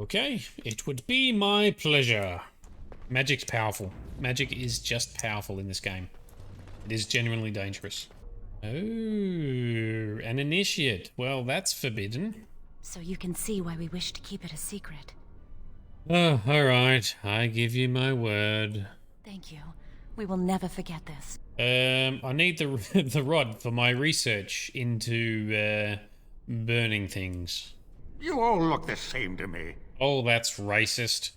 Okay, it would be my pleasure. Magic's powerful. Magic is just powerful in this game. It is genuinely dangerous. Oh, an initiate. Well, that's forbidden. So you can see why we wish to keep it a secret. Oh, alright. I give you my word. Thank you. We will never forget this. I need the the rod for my research into burning things. You all look the same to me. Oh, that's racist.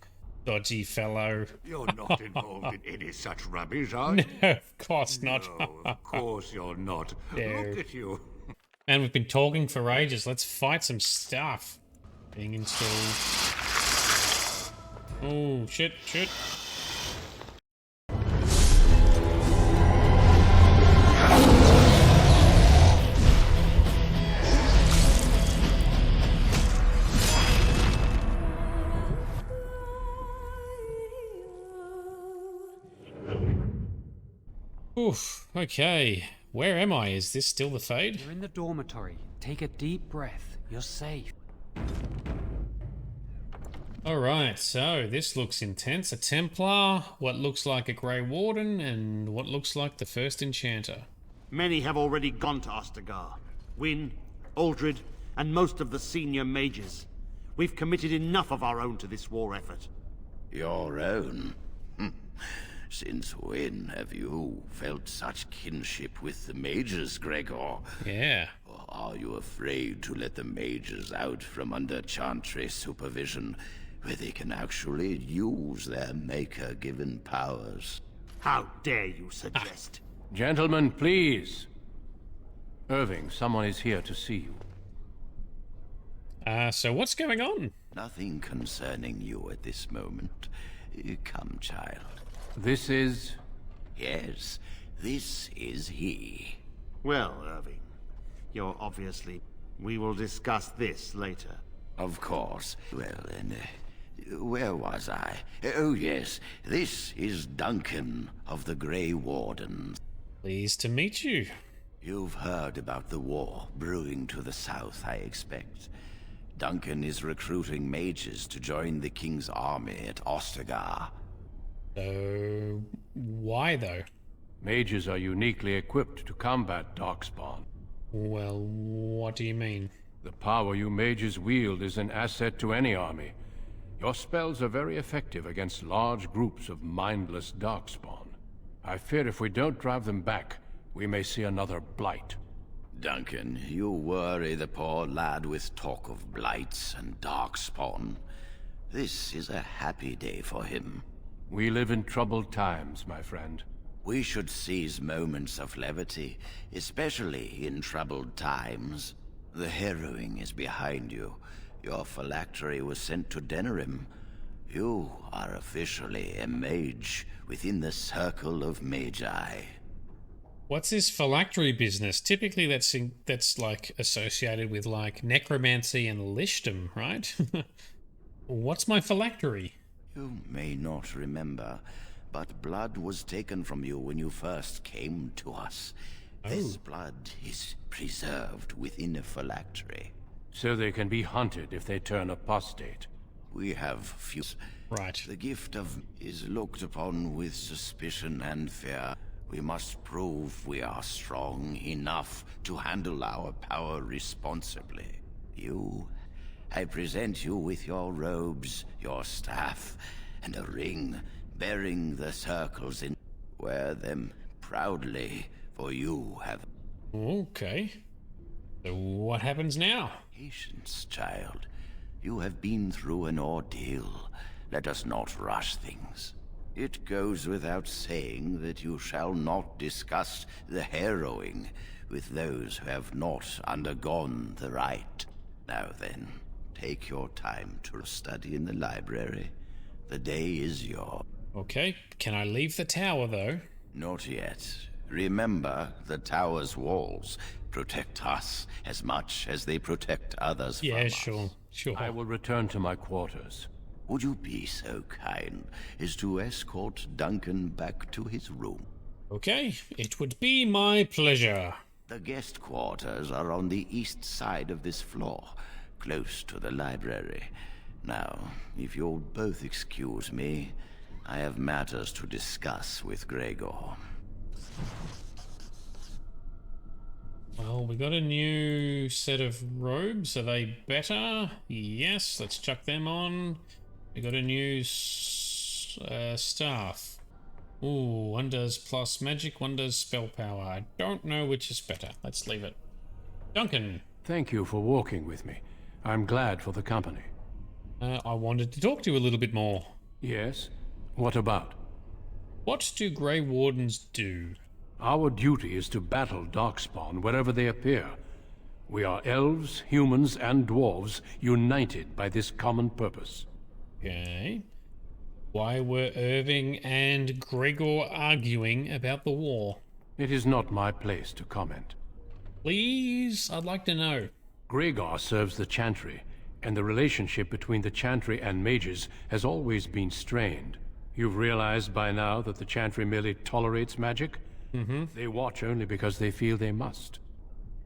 Dodgy fellow. You're not involved in any such rubbish, are you? No, of course not. No, of course you're not. Look at you. Man, we've been talking for ages. Let's fight some stuff. Being installed. Oh, shit. Oof, okay. Where am I? Is this still the Fade? You're in the dormitory. Take a deep breath. You're safe. Alright, so this looks intense. A Templar, what looks like a Grey Warden, and what looks like the first Enchanter. Many have already gone to Ostagar. Wynn, Aldred, and most of the senior mages. We've committed enough of our own to this war effort. Your own? Since when have you felt such kinship with the mages, Gregor? Yeah. Or are you afraid to let the mages out from under Chantry supervision, where they can actually use their Maker-given powers? How dare you suggest? Gentlemen, please. Irving, someone is here to see you. So what's going on? Nothing concerning you at this moment. Come, child. This is... Yes, this is he. Well, Irving, you're obviously... We will discuss this later. Of course. Well, then, where was I? Oh, yes, this is Duncan of the Gray Wardens. Pleased to meet you. You've heard about the war brewing to the south, I expect. Duncan is recruiting mages to join the King's army at Ostagar. So, why though? Mages are uniquely equipped to combat Darkspawn. Well, what do you mean? The power you mages wield is an asset to any army. Your spells are very effective against large groups of mindless Darkspawn. I fear if we don't drive them back, we may see another blight. Duncan, you worry the poor lad with talk of blights and Darkspawn. This is a happy day for him. We live in troubled times, my friend. We should seize moments of levity, especially in troubled times. The harrowing is behind you. Your phylactery was sent to Denerim. You are officially a mage within the circle of Magi. What's this phylactery business? Typically that's like associated with like necromancy and lichdom, right? What's my phylactery? You may not remember, but blood was taken from you when you first came to us. This blood is preserved within a phylactery. So they can be hunted if they turn apostate. We have few... Right. The gift of is looked upon with suspicion and fear. We must prove we are strong enough to handle our power responsibly. I present you with your robes, your staff, and a ring bearing the circles in. Wear them proudly, for you have... Okay. So what happens now? Patience, child. You have been through an ordeal. Let us not rush things. It goes without saying that you shall not discuss the harrowing with those who have not undergone the rite. Now then, take your time to study in the library. The day is yours. Okay. Can I leave the tower though? Not yet. Remember, the tower's walls protect us as much as they protect others from us. Yeah, sure. I will return to my quarters. Would you be so kind as to escort Duncan back to his room? Okay, it would be my pleasure. The guest quarters are on the east side of this floor, close to the library. Now, if you'll both excuse me, I have matters to discuss with Gregor. Well, we got a new set of robes. Are they better? Yes, let's chuck them on. We got a new staff. Ooh, one does plus magic, one does spell power. I don't know which is better. Let's leave it. Duncan. Thank you for walking with me. I'm glad for the company. I wanted to talk to you a little bit more. Yes? What about? What do Gray Wardens do? Our duty is to battle Darkspawn wherever they appear. We are elves, humans, and dwarves united by this common purpose. Okay. Why were Irving and Gregor arguing about the war? It is not my place to comment. Please, I'd like to know. Gregor serves the Chantry, and the relationship between the Chantry and mages has always been strained. You've realized by now that the Chantry merely tolerates magic? Mm-hmm. They watch only because they feel they must.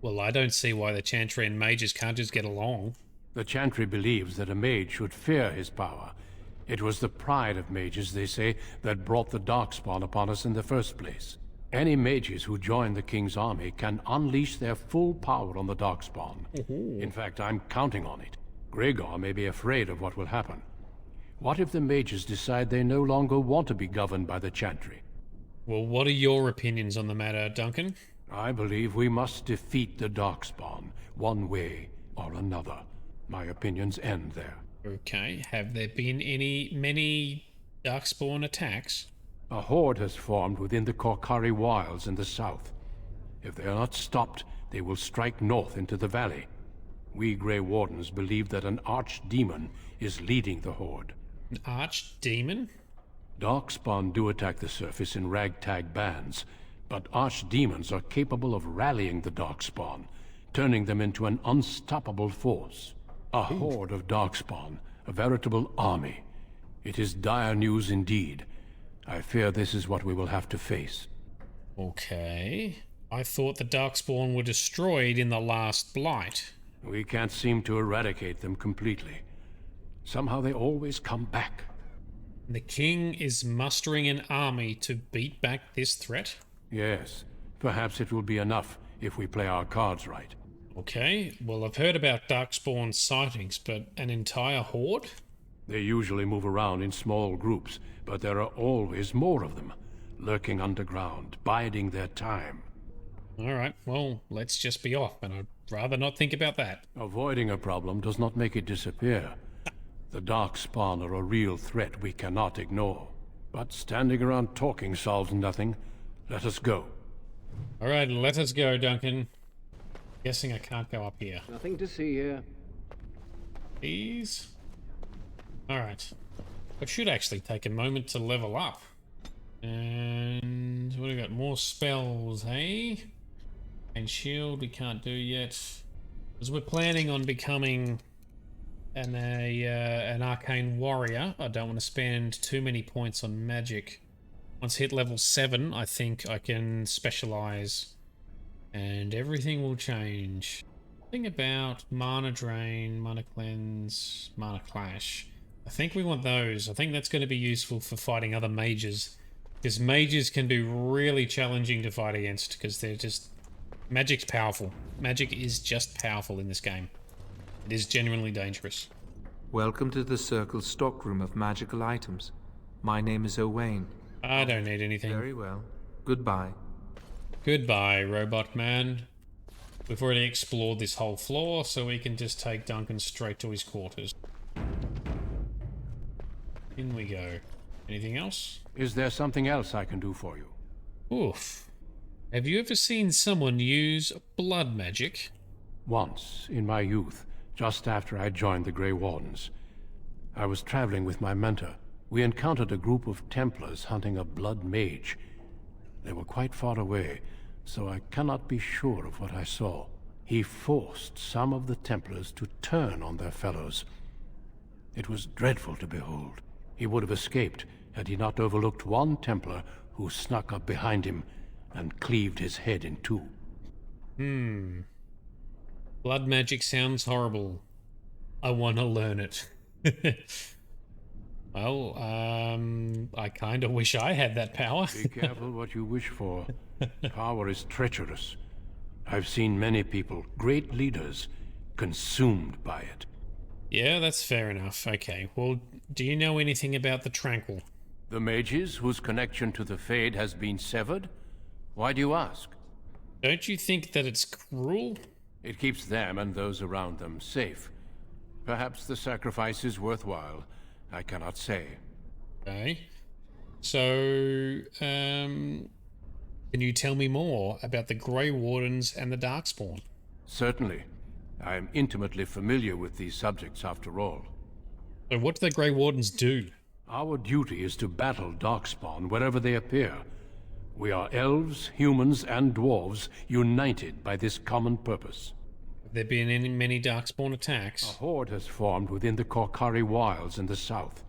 Well, I don't see why the Chantry and mages can't just get along. The Chantry believes that a mage should fear his power. It was the pride of mages, they say, that brought the Darkspawn upon us in the first place. Any mages who join the King's army can unleash their full power on the Darkspawn. In fact, I'm counting on it. Gregor may be afraid of what will happen. What if the mages decide they no longer want to be governed by the Chantry? Well, what are your opinions on the matter, Duncan? I believe we must defeat the Darkspawn, one way or another. My opinions end there. Okay, have there been many Darkspawn attacks? A horde has formed within the Korkari wilds in the south. If they are not stopped, they will strike north into the valley. We Gray Wardens believe that an archdemon is leading the horde. An archdemon? Darkspawn do attack the surface in ragtag bands, but archdemons are capable of rallying the Darkspawn, turning them into an unstoppable force. A horde of Darkspawn, a veritable army. It is dire news indeed. I fear this is what we will have to face. Okay. I thought the Darkspawn were destroyed in the last blight. We can't seem to eradicate them completely. Somehow they always come back. The King is mustering an army to beat back this threat? Yes. Perhaps it will be enough if we play our cards right. Okay, well, I've heard about Darkspawn sightings, but an entire horde? They usually move around in small groups, but there are always more of them, lurking underground, biding their time. Alright, well, let's just be off, and I'd rather not think about that. Avoiding a problem does not make it disappear. The Darkspawn are a real threat we cannot ignore. But standing around talking solves nothing. Let us go. Alright, let us go, Duncan. Guessing I can't go up here. Nothing to see here. Please? Alright. I should actually take a moment to level up. And what do we got? More spells, hey? And shield we can't do yet. Because we're planning on becoming an arcane warrior. I don't want to spend too many points on magic. Once hit level 7, I think I can specialize. And everything will change. Think about mana drain, mana cleanse, mana clash. I think we want those. I think that's going to be useful for fighting other mages. Because mages can be really challenging to fight against. Because they're just... Magic's powerful. Magic is just powerful in this game. It is genuinely dangerous. Welcome to the Circle's stockroom of magical items. My name is Owain. I don't need anything. Very well. Goodbye. Goodbye, robot man. We've already explored this whole floor, so we can just take Duncan straight to his quarters. In we go. Anything else? Is there something else I can do for you? Oof. Have you ever seen someone use blood magic? Once, in my youth, just after I joined the Gray Wardens. I was traveling with my mentor. We encountered a group of Templars hunting a blood mage. They were quite far away, so I cannot be sure of what I saw. He forced some of the Templars to turn on their fellows. It was dreadful to behold. He would have escaped had he not overlooked one Templar who snuck up behind him and cleaved his head in two. Blood magic sounds horrible. I want to learn it. Well, I kind of wish I had that power. Be careful what you wish for. Power is treacherous. I've seen many people, great leaders, consumed by it. Yeah, that's fair enough. Okay, well, do you know anything about the Tranquil? The mages whose connection to the Fade has been severed? Why do you ask? Don't you think that it's cruel? It keeps them and those around them safe. Perhaps the sacrifice is worthwhile. I cannot say. Okay. So, can you tell me more about the Gray Wardens and the Darkspawn? Certainly. I am intimately familiar with these subjects after all. So what do the Grey Wardens do? Our duty is to battle Darkspawn wherever they appear. We are elves, humans, and dwarves united by this common purpose. Have there been many Darkspawn attacks? A horde has formed within the Korkari wilds in the south.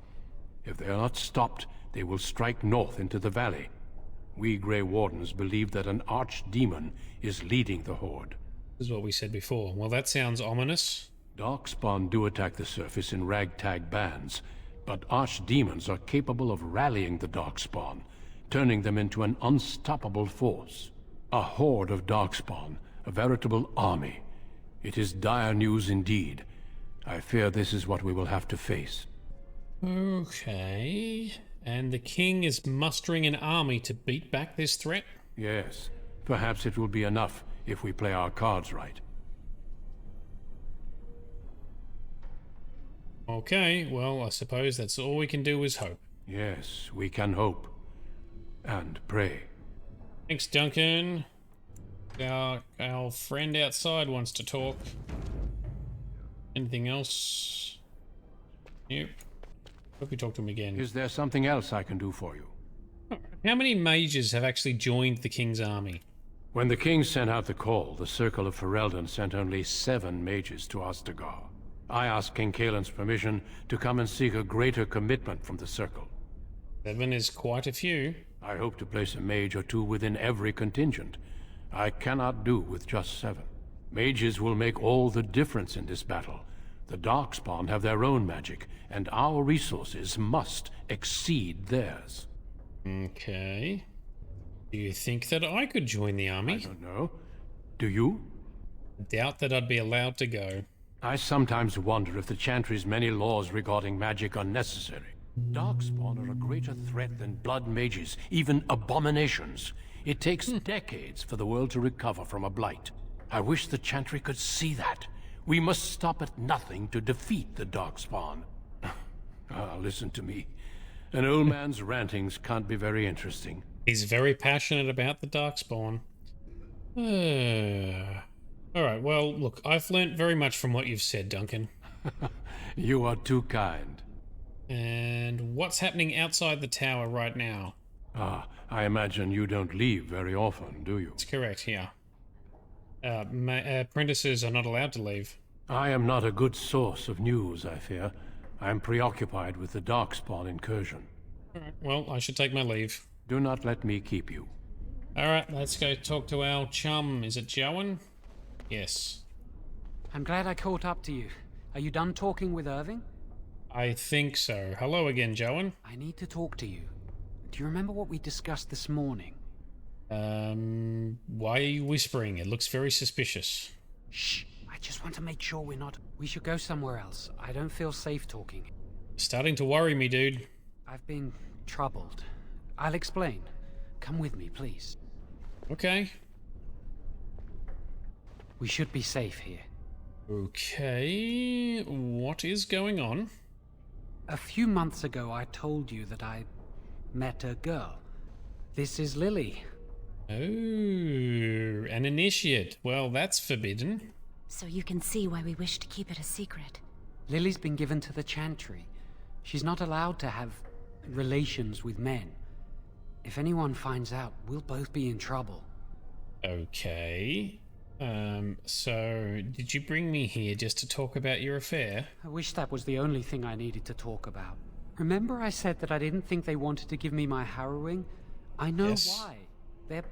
If they are not stopped, they will strike north into the valley. We Grey Wardens believe that an archdemon is leading the horde. This is what we said before. Well, that sounds ominous. Darkspawn do attack the surface in ragtag bands, but archdemons are capable of rallying the Darkspawn, turning them into an unstoppable force. A horde of Darkspawn, a veritable army. It is dire news indeed. I fear this is what we will have to face. Okay. And the king is mustering an army to beat back this threat? Yes. Perhaps it will be enough if we play our cards right. Okay, well, I suppose that's all we can do is hope. Yes, we can hope. And pray. Thanks, Duncan. Our friend outside wants to talk. Anything else? Yep. Hope we talk to him again. Is there something else I can do for you? How many mages have actually joined the king's army? When the king sent out the call, the Circle of Ferelden sent only 7 mages to Ostagar. I asked King Kaelin's permission to come and seek a greater commitment from the Circle. 7 is quite a few. I hope to place a mage or 2 within every contingent. I cannot do with just 7. Mages will make all the difference in this battle. The Darkspawn have their own magic, and our resources must exceed theirs. Okay. Do you think that I could join the army? I don't know. Do you? I doubt that I'd be allowed to go. I sometimes wonder if the Chantry's many laws regarding magic are necessary. Darkspawn are a greater threat than blood mages, even abominations. It takes decades for the world to recover from a blight. I wish the Chantry could see that. We must stop at nothing to defeat the Darkspawn. Listen to me. An old man's rantings can't be very interesting. He's very passionate about the Darkspawn. Alright, well, look, I've learnt very much from what you've said, Duncan. You are too kind. And what's happening outside the tower right now? I imagine you don't leave very often, do you? That's correct, yeah. Apprentices are not allowed to leave. I am not a good source of news, I fear. I am preoccupied with the Darkspawn incursion. Alright, well, I should take my leave. Do not let me keep you. Alright, let's go talk to our chum. Is it Jowan? Yes. I'm glad I caught up to you. Are you done talking with Irving? I think so. Hello again, Jowan. I need to talk to you. Do you remember what we discussed this morning? Why are you whispering? It looks very suspicious. Shh! I just want to make sure we're not... We should go somewhere else. I don't feel safe talking. Starting to worry me, dude. I've been troubled. I'll explain. Come with me, please. Okay. We should be safe here. Okay. What is going on? A few months ago, I told you that I met a girl. This is Lily. Oh, an initiate. Well, that's forbidden. So you can see why we wish to keep it a secret. Lily's been given to the Chantry. She's not allowed to have relations with men. If anyone finds out, we'll both be in trouble. Okay. So, did you bring me here just to talk about your affair? I wish that was the only thing I needed to talk about. Remember I said that I didn't think they wanted to give me my harrowing? I know why. They're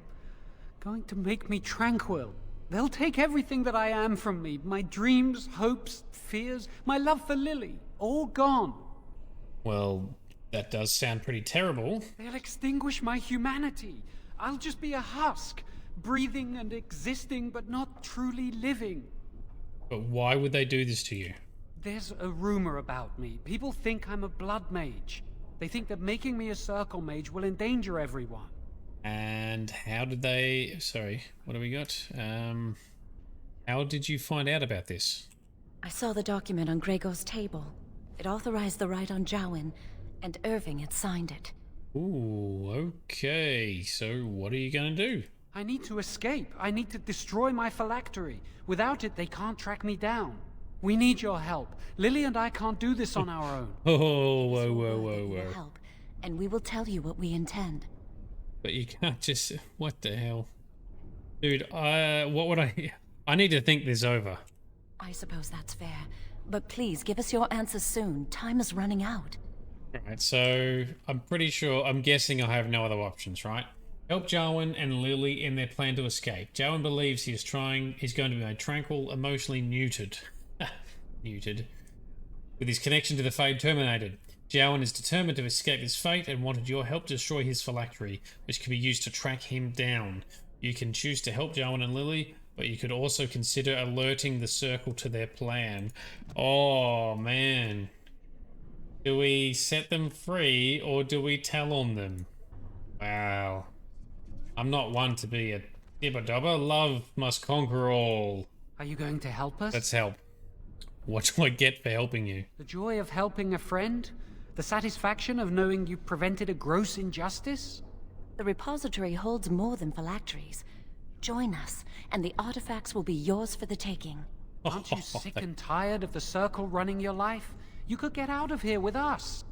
going to make me tranquil. They'll take everything that I am from me. My dreams, hopes, fears, my love for Lily. All gone. Well, that does sound pretty terrible. They'll extinguish my humanity. I'll just be a husk, breathing and existing, but not truly living. But why would they do this to you? There's a rumor about me. People think I'm a blood mage. They think that making me a circle mage will endanger everyone. And how did they... Sorry, what do we got? How did you find out about this? I saw the document on Gregor's table. It authorized the right on Jowan, and Irving had signed it. Ooh, okay. So what are you going to do? I need to escape. I need to destroy my phylactery. Without it, they can't track me down. We need your help. Lily and I can't do this on our own. Oh, whoa, whoa, We'll whoa, whoa. help, and we will tell you what we intend. But you can't just... What the hell? Dude, what would I... I need to think this over. I suppose that's fair. But please, give us your answers soon. Time is running out. Alright, so I'm guessing I have no other options, right? Help Jarwin and Lily in their plan to escape. Jarwin believes he's going to be made tranquil, emotionally neutered. Neutered. With his connection to the Fade terminated. Jarwin is determined to escape his fate and wanted your help to destroy his phylactery, which can be used to track him down. You can choose to help Jarwin and Lily, but you could also consider alerting the Circle to their plan. Oh, man. Do we set them free, or do we tell on them? Wow. I'm not one to be a dibba-dobber. Love must conquer all. Are you going to help us? Let's help. What do I get for helping you? The joy of helping a friend? The satisfaction of knowing you prevented a gross injustice? The repository holds more than phylacteries. Join us, and the artifacts will be yours for the taking. Aren't you sick and tired of the Circle running your life? You could get out of here with us.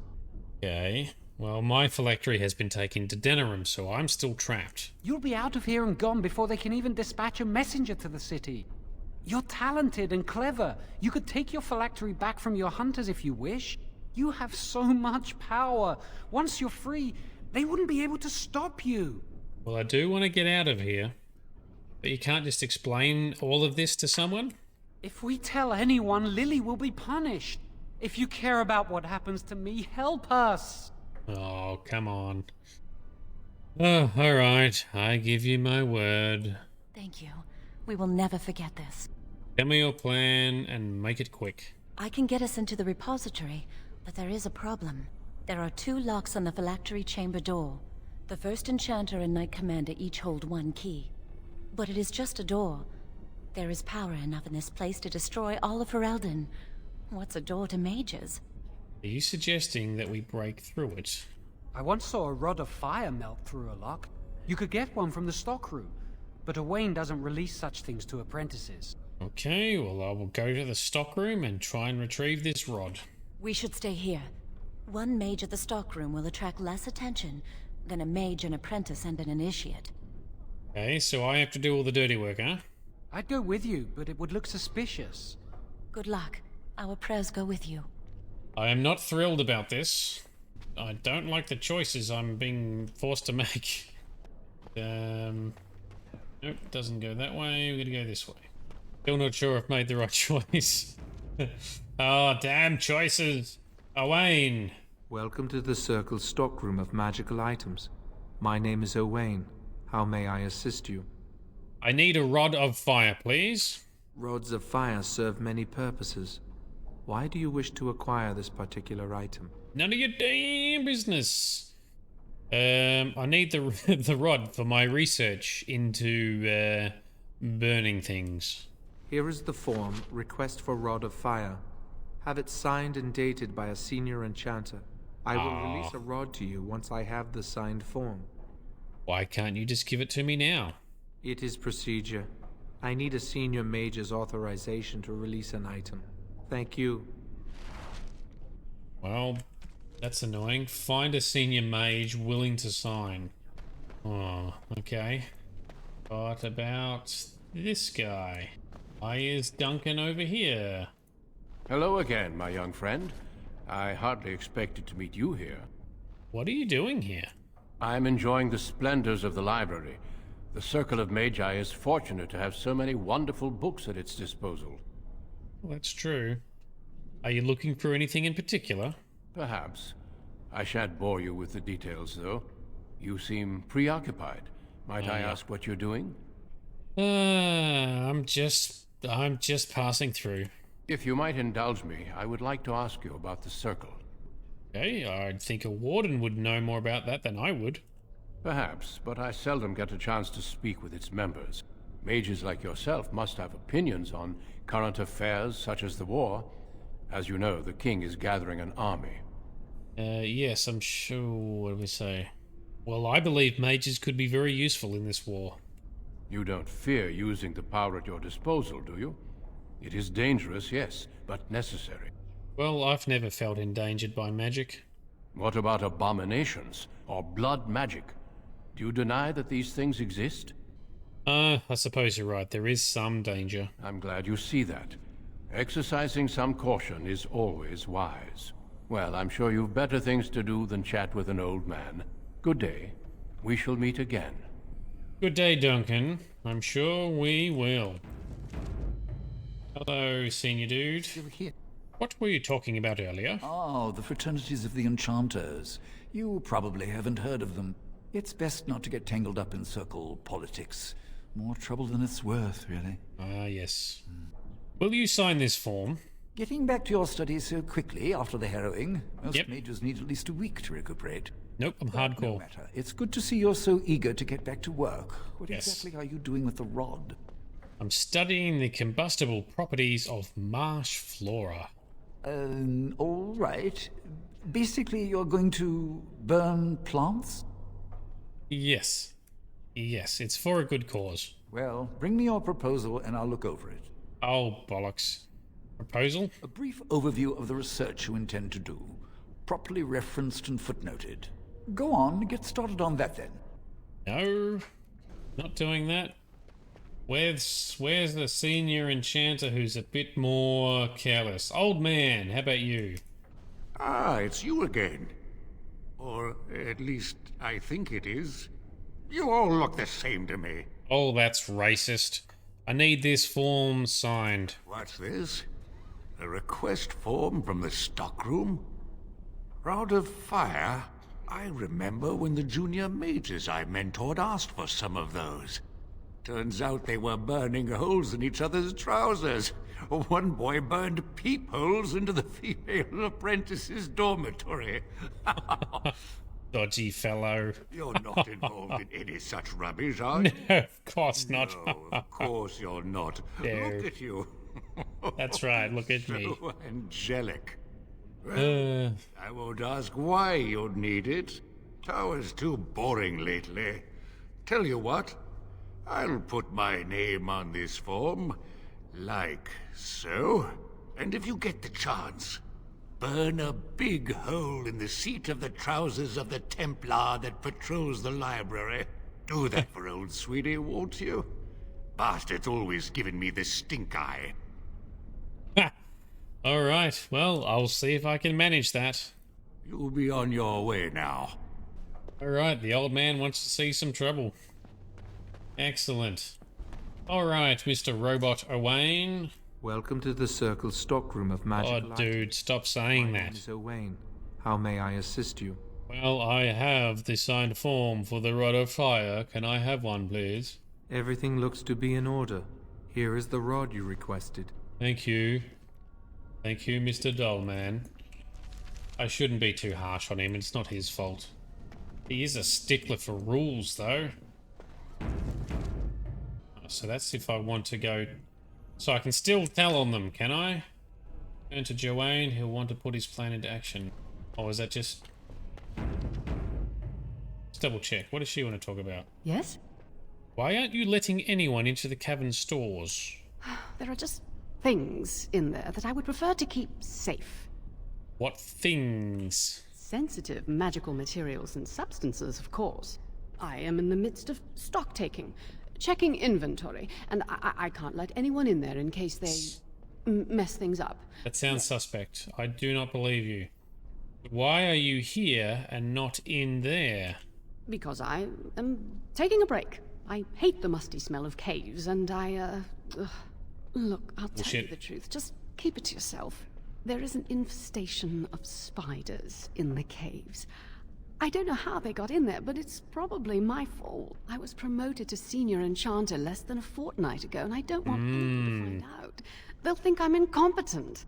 Okay. Well, my phylactery has been taken to Denerim, so I'm still trapped. You'll be out of here and gone before they can even dispatch a messenger to the city. You're talented and clever. You could take your phylactery back from your hunters if you wish. You have so much power. Once you're free, they wouldn't be able to stop you. Well, I do want to get out of here. But you can't just explain all of this to someone? If we tell anyone, Lily will be punished. If you care about what happens to me, help us. Oh, come on. Oh, alright. I give you my word. Thank you. We will never forget this. Tell me your plan and make it quick. I can get us into the repository, but there is a problem. There are 2 locks on the phylactery chamber door. The First Enchanter and Knight Commander each hold 1 key. But it is just a door. There is power enough in this place to destroy all of Ferelden. What's a door to mages? Are you suggesting that we break through it? I once saw a rod of fire melt through a lock. You could get one from the stockroom, but Owain doesn't release such things to apprentices. Okay, well I will go to the stockroom and try and retrieve this rod. We should stay here. 1 mage at the stockroom will attract less attention than a mage, an apprentice, and an initiate. Okay, so I have to do all the dirty work, huh? I'd go with you, but it would look suspicious. Good luck. Our prayers go with you. I am not thrilled about this. I don't like the choices I'm being forced to make. Nope, doesn't go that way. We're gonna go this way. Still not sure I've made the right choice. Oh, damn choices. Owain. Welcome to the Circle stockroom of magical items. My name is Owain. How may I assist you? I need a rod of fire, please. Rods of fire serve many purposes. Why do you wish to acquire this particular item? None of your damn business. I need the rod for my research into burning things. Here is the form, Request for Rod of Fire. Have it signed and dated by a Senior Enchanter. I will release a rod to you once I have the signed form. Why can't you just give it to me now? It is procedure. I need a Senior Mage's authorization to release an item. Thank you. Well, that's annoying. Find a Senior Mage willing to sign. Oh, okay. What about this guy? Why is Duncan over here? Hello again, my young friend. I hardly expected to meet you here. What are you doing here? I'm enjoying the splendors of the library. The Circle of Magi is fortunate to have so many wonderful books at its disposal. Well, that's true. Are you looking for anything in particular? Perhaps. I shan't bore you with the details, though. You seem preoccupied. Might I ask what you're doing? I'm just passing through. If you might indulge me, I would like to ask you about the Circle. Okay, I'd think a warden would know more about that than I would. Perhaps, but I seldom get a chance to speak with its members. Mages like yourself must have opinions on current affairs such as the war. As you know, the king is gathering an army. Yes, I'm sure. What do we say? Well, I believe mages could be very useful in this war. You don't fear using the power at your disposal, do you? It is dangerous, yes, but necessary. Well, I've never felt endangered by magic. What about abominations or blood magic? Do you deny that these things exist? I suppose you're right. There is some danger. I'm glad you see that. Exercising some caution is always wise. Well, I'm sure you've better things to do than chat with an old man. Good day. We shall meet again. Good day, Duncan. I'm sure we will. Hello, senior dude. Still here. What were you talking about earlier? Oh, the fraternities of the Enchanters. You probably haven't heard of them. It's best not to get tangled up in circle politics. More trouble than it's worth, really. Ah, yes. Will you sign this form? Getting back to your studies so quickly after the harrowing, most Yep. mages need at least a week to recuperate. Nope, I'm No hardcore. matter. It's good to see you're so eager to get back to work. What Yes. exactly are you doing with the rod? I'm studying the combustible properties of marsh flora. All right. Basically, you're going to burn plants? Yes. Yes, it's for a good cause. Well, bring me your proposal and I'll look over it. Oh, bollocks. Proposal? A brief overview of the research you intend to do, properly referenced and footnoted. Go on, get started on that then. No, not doing that. Where's the senior enchanter who's a bit more careless? Old man, how about you? Ah, it's you again. Or at least I think it is. You all look the same to me. Oh, that's racist. I need this form signed. What's this? A request form from the stockroom? Rod of Fire? I remember when the junior mages I mentored asked for some of those. Turns out they were burning holes in each other's trousers. One boy burned peepholes into the female apprentice's dormitory. Dodgy fellow. You're not involved in any such rubbish, are you? No, of course not. No, of course you're not. No. Look at you. That's right, look at me. So angelic. Well, I won't ask why you'd need it. Tower's too boring lately. Tell you what, I'll put my name on this form, like so. And if you get the chance, burn a big hole in the seat of the trousers of the Templar that patrols the library. Do that for old sweetie, won't you? Bastard's always giving me the stink eye. All right, well, I'll see if I can manage that. You'll be on your way now. All right, the old man wants to see some trouble. Excellent. All right, Mr. Robot Owain. Welcome to the Circle stockroom of magical Oh, dude, stop saying My name that. is Owain. How may I assist you? Well, I have the signed form for the Rod of Fire. Can I have one, please? Everything looks to be in order. Here is the rod you requested. Thank you. Thank you, Mr. Dollman. I shouldn't be too harsh on him. It's not his fault. He is a stickler for rules, though. So that's if I want to go... So I can still tell on them, can I? Turn to Joanne. He'll want to put his plan into action. Oh, is that just... Let's double check. What does she want to talk about? Yes? Why aren't you letting anyone into the cavern stores? There are just things in there that I would prefer to keep safe. What things? Sensitive magical materials and substances, of course. I am in the midst of stock taking, checking inventory, and I can't let anyone in there in case they mess things up. That sounds suspect. I do not believe you. Why are you here and not in there? Because I am taking a break. I hate the musty smell of caves, and look, I'll tell you Bullshit. the truth. Just keep it to yourself. There is an infestation of spiders in the caves. I don't know how they got in there, but it's probably my fault. I was promoted to Senior Enchanter less than a fortnight ago, and I don't want anyone to find out. They'll think I'm incompetent.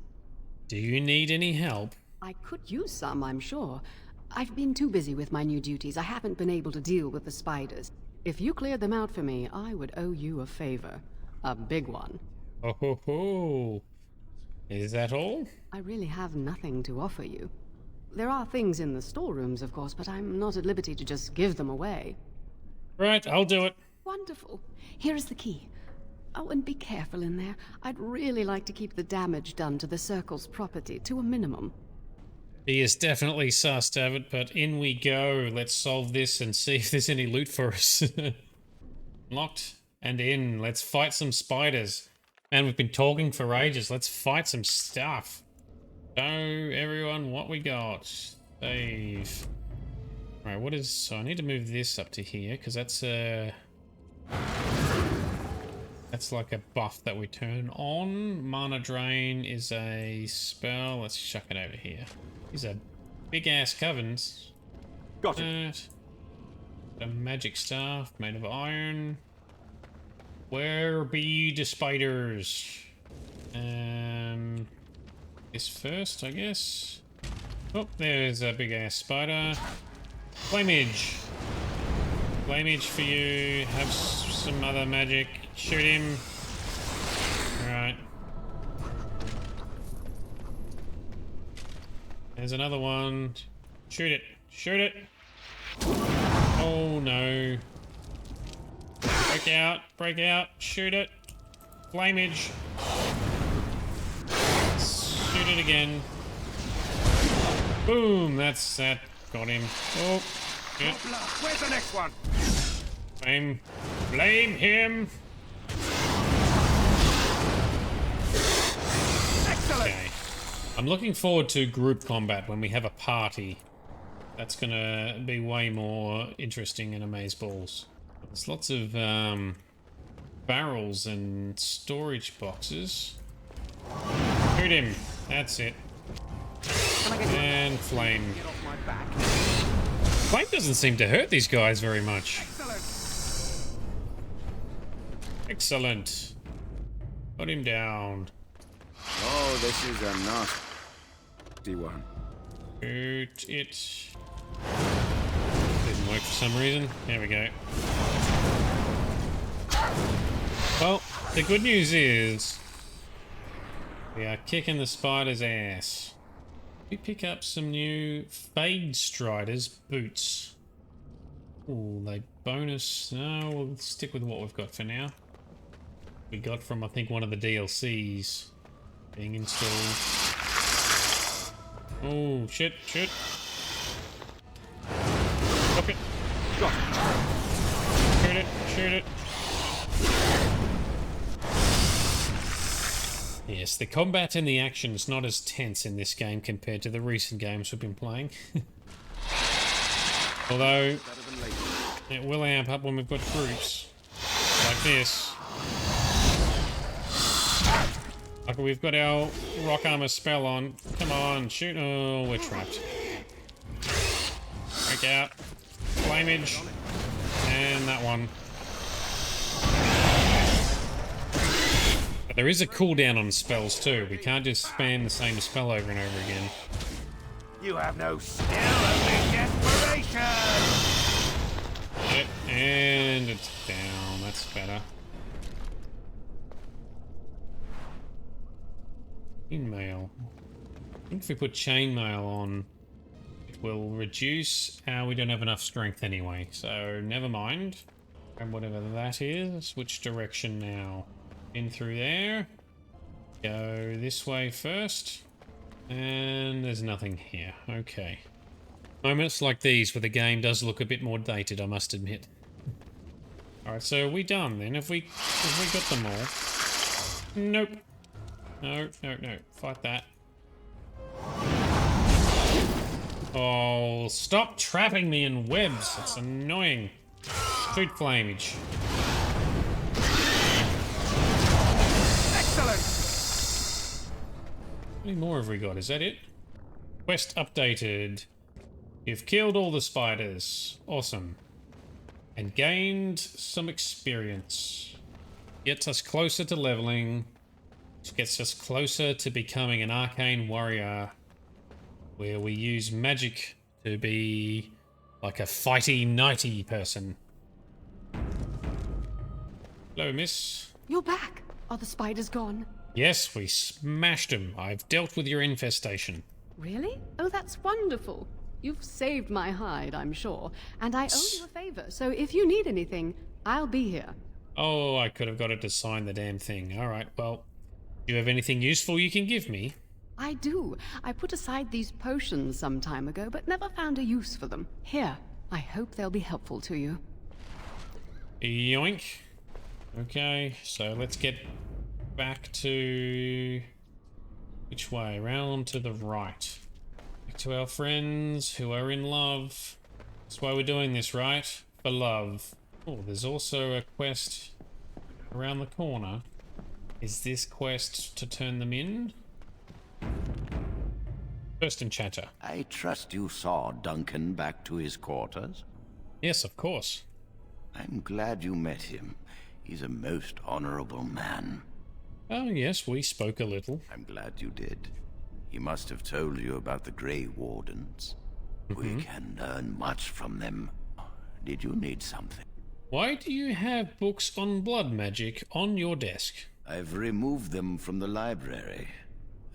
Do you need any help? I could use some, I'm sure. I've been too busy with my new duties. I haven't been able to deal with the spiders. If you cleared them out for me, I would owe you a favor. A big one. Oh ho ho. Is that all? I really have nothing to offer you. There are things in the storerooms, of course, but I'm not at liberty to just give them away. Right, I'll do it. Wonderful. Here is the key. Oh, and be careful in there. I'd really like to keep the damage done to the Circle's property to a minimum. He is definitely sussed of it, but in we go. Let's solve this and see if there's any loot for us. Locked and in. Let's fight some spiders. Man, we've been talking for ages. Let's fight some stuff. So, everyone, what we got? Save. Alright, what is... So I need to move this up to here, because that's a... That's like a buff that we turn on. Mana Drain is a spell. Let's chuck it over here. These are big-ass covens. Got it. A magic staff made of iron. Where be the spiders? This first, I guess. Oh, there's a big-ass spider. Flamage. Flamage for you. Have some other magic. Shoot him. Alright. There's another one. Shoot it. Shoot it. Oh no. Break out. Break out. Shoot it. Flamage. Shoot it again. Boom. That's that. Got him. Oh. Shit. Where's the next one? Blame him. Excellent. Okay. I'm looking forward to group combat when we have a party. That's gonna be way more interesting in amazeballs. There's lots of barrels and storage boxes. Shoot him. That's it. And flame. Flame doesn't seem to hurt these guys very much. Excellent. Put him down. Oh, this is a nasty one. Shoot it. Didn't work for some reason. There we go. Well, the good news is we are kicking the spider's ass. We pick up some new Fade Strider's boots. Ooh, they bonus. No, we'll stick with what we've got for now. We got from, I think, one of the DLCs being installed. Oh, shit, shit. Look it. Got it. Shoot it, shoot it. Yes, the combat and the action is not as tense in this game compared to the recent games we've been playing. Although, it will amp up when we've got groups. Like this. Like we've got our rock armor spell on. Come on, shoot. Oh, we're trapped. Break out. Flamage. And that one. But there is a cooldown on spells too. We can't just spam the same spell over and over again. You have no skill, only desperation! Yep, and it's down. That's better. Chainmail. I think if we put chainmail on, it will reduce our... We don't have enough strength anyway, so never mind. And whatever that is, which direction now? In through there. Go this way first. And there's nothing here. Okay. Moments like these where the game does look a bit more dated, I must admit. Alright, so are we done then? Have we got them all? Nope. No, no, no. Fight that. Oh, stop trapping me in webs. It's annoying. Shoot flamage. Excellent! How many more have we got? Is that it? Quest updated. You've killed all the spiders. Awesome. And gained some experience. Gets us closer to leveling. Which gets us closer to becoming an arcane warrior. Where we use magic to be like a fighty, knighty person. Hello, miss. You're back. Are the spiders gone? Yes, we smashed them. I've dealt with your infestation. Really? Oh, that's wonderful. You've saved my hide, I'm sure. And I owe you a favor, so if you need anything, I'll be here. Oh, I could have got it to sign the damn thing. Alright, well, do you have anything useful you can give me? I do. I put aside these potions some time ago, but never found a use for them. Here, I hope they'll be helpful to you. Yoink. Okay, so let's get back to... which way? Round to the right. Back to our friends who are in love. That's why we're doing this, right? For love. Oh, there's also a quest around the corner. Is this quest to turn them in? First Enchanter. I trust you saw Duncan back to his quarters? Yes, of course. I'm glad you met him. He's a most honorable man. Oh, yes, we spoke a little. I'm glad you did. He must have told you about the Gray Wardens. We can learn much from them. Did you need something? Why do you have books on blood magic on your desk? I've removed them from the library.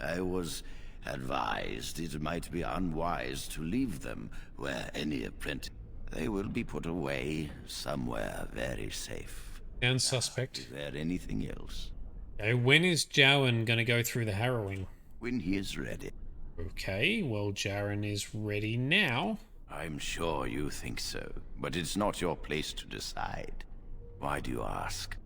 I was advised it might be unwise to leave them where any apprentice. They will be put away somewhere very safe. And suspect. Is there anything else? Okay, when is Jowan going to go through the harrowing? When he is ready. Okay, well, Jaren is ready now. I'm sure you think so, but it's not your place to decide. Why do you ask?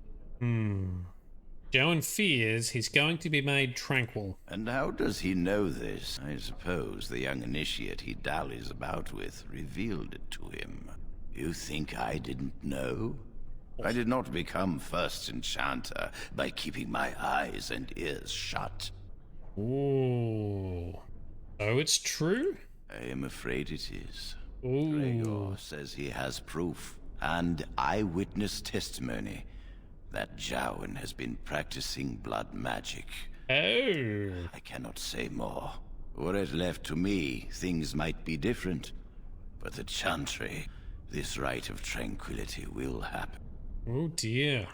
Jowan fears he's going to be made tranquil. And how does he know this? I suppose the young initiate he dallies about with revealed it to him. You think I didn't know? I did not become First Enchanter by keeping my eyes and ears shut. Ooh. So it's true? I am afraid it is. Ooh. Gregor says he has proof and eyewitness testimony that Jowan has been practicing blood magic. Oh. I cannot say more. Were it left to me, things might be different. But the Chantry, this rite of tranquility will happen. Oh dear.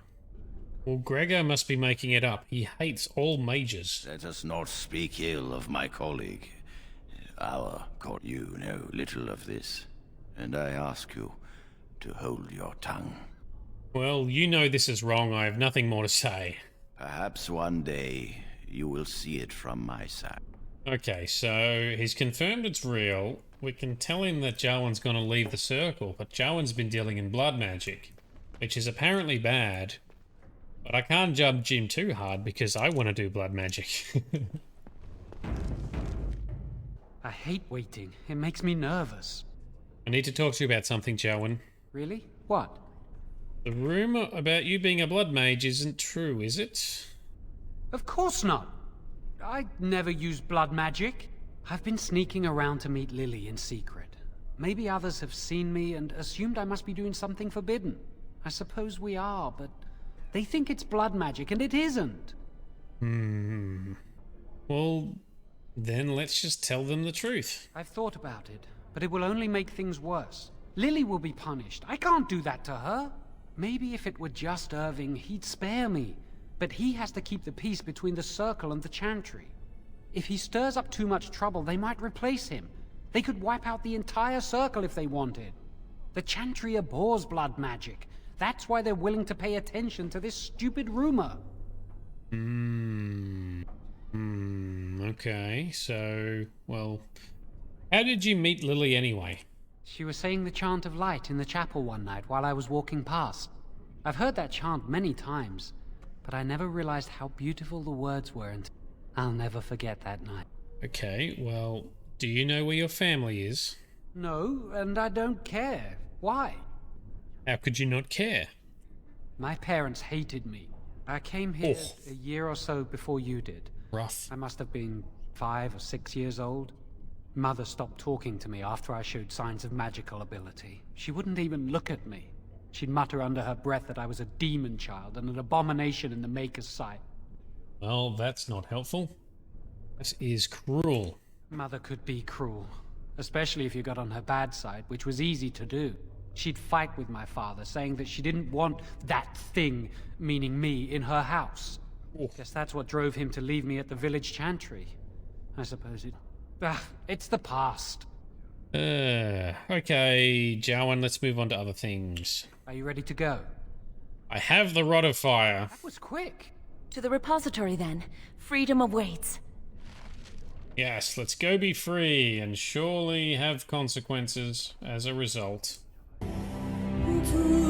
Well, Gregor must be making it up. He hates all mages. Let us not speak ill of my colleague. You know little of this, and I ask you to hold your tongue. Well, you know this is wrong. I have nothing more to say. Perhaps one day you will see it from my side. Okay, so he's confirmed it's real. We can tell him that Jowan's going to leave the circle, but Jowan's been dealing in blood magic, which is apparently bad. But I can't judge him too hard because I want to do blood magic. I hate waiting. It makes me nervous. I need to talk to you about something, Jowan. Really? What? The rumor about you being a blood mage isn't true, is it? Of course not. I never used blood magic. I've been sneaking around to meet Lily in secret. Maybe others have seen me and assumed I must be doing something forbidden. I suppose we are, but they think it's blood magic and it isn't. Well, then let's just tell them the truth. I've thought about it, but it will only make things worse. Lily will be punished. I can't do that to her. Maybe if it were just Irving, he'd spare me. But he has to keep the peace between the Circle and the Chantry. If he stirs up too much trouble, they might replace him. They could wipe out the entire Circle if they wanted. The Chantry abhors blood magic. That's why they're willing to pay attention to this stupid rumor. Okay, so, well, how did you meet Lily anyway? She was saying the chant of light in the chapel one night while I was walking past. I've heard that chant many times, but I never realized how beautiful the words were, and I'll never forget that night. Okay, well, do you know where your family is? No, and I don't care. Why? How could you not care? My parents hated me. I came here a year or so before you did. Rough. I must have been 5 or 6 years old. Mother stopped talking to me after I showed signs of magical ability. She wouldn't even look at me. She'd mutter under her breath that I was a demon child and an abomination in the Maker's sight. Well, that's not helpful. This is cruel. Mother could be cruel, especially if you got on her bad side, which was easy to do. She'd fight with my father, saying that she didn't want that thing, meaning me, in her house. Guess that's what drove him to leave me at the village chantry. I suppose it's the past. Okay, Jowan, let's move on to other things. Are you ready to go? I have the Rod of Fire. That was quick. To the repository, then. Freedom awaits. Yes, let's go be free and surely have consequences as a result. To